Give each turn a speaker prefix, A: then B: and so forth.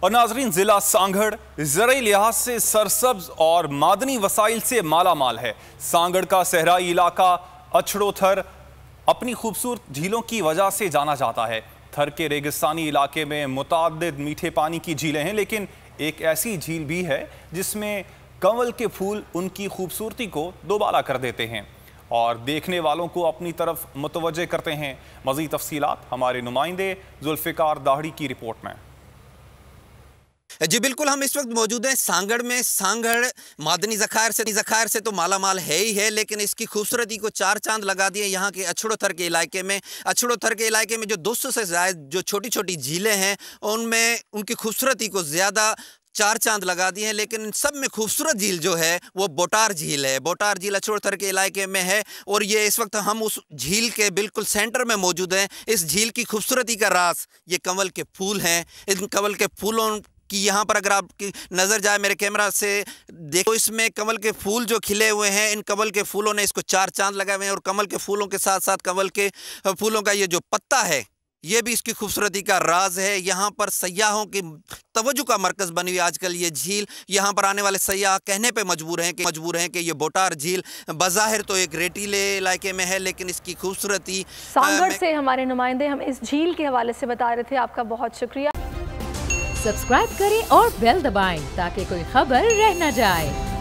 A: और नाजरीन, जिला सांगड़ ज़राई लिहाज से सरसब्ज और मादनी वसाइल से मालामाल है। सांगड़ का सहराई इलाका अछड़ो थर अपनी खूबसूरत झीलों की वजह से जाना जाता है। थर के रेगिस्तानी इलाके में मुताद्दिद मीठे पानी की झीलें हैं, लेकिन एक ऐसी झील भी है जिसमें कंवल के फूल उनकी खूबसूरती को दोबारा कर देते हैं और देखने वालों को अपनी तरफ मुतवज्जे करते हैं। मज़ीद तफसीलात हमारे नुमाइंदे जुल्फ़िकार दाढ़ी की रिपोर्ट में।
B: जी बिल्कुल, हम इस वक्त मौजूद हैं सांगड़ में। सांगड़ मादनी ज़खायर से तो मालामाल है ही है, लेकिन इसकी खूबसूरती को चार चांद लगा दिए यहाँ के अछड़ो थर के इलाके में। अछड़ो थर के इलाके में जो 200 से ज़्यादा जो छोटी छोटी झीलें हैं, उनमें उनकी खूबसूरती को ज़्यादा चार चांद लगा दिए हैं। लेकिन इन सब में खूबसूरत झील जो है वो बोटार झील है। बोटार झील अछड़ो थर के इलाके में है और ये इस वक्त हम उस झील के बिल्कुल सेंटर में मौजूद हैं। इस झील की खूबसूरती का राज ये कंवल के फूल हैं। इन कंवल के फूलों कि यहाँ पर अगर आपकी नज़र जाए मेरे कैमरा से देखो, इसमें कमल के फूल जो खिले हुए हैं, इन कमल के फूलों ने इसको चार चांद लगाए हुए हैं। और कमल के फूलों के साथ साथ कमल के फूलों का ये जो पत्ता है, ये भी इसकी खूबसूरती का राज है। यहाँ पर सयाहों की तवज्जो का मरकज़ बनी हुई आजकल ये झील। यहाँ पर आने वाले सयाह कहने पे मजबूर हैं कि ये बोटार झील बज़ाहिर तो एक रेतीले इलाके में है, लेकिन इसकी खूबसूरती।
C: सांगड़ से हमारे नुमाइंदे हम इस झील के हवाले से बता रहे थे। आपका बहुत शुक्रिया।
D: सब्सक्राइब करें और बेल दबाएं ताकि कोई खबर रह न जाए।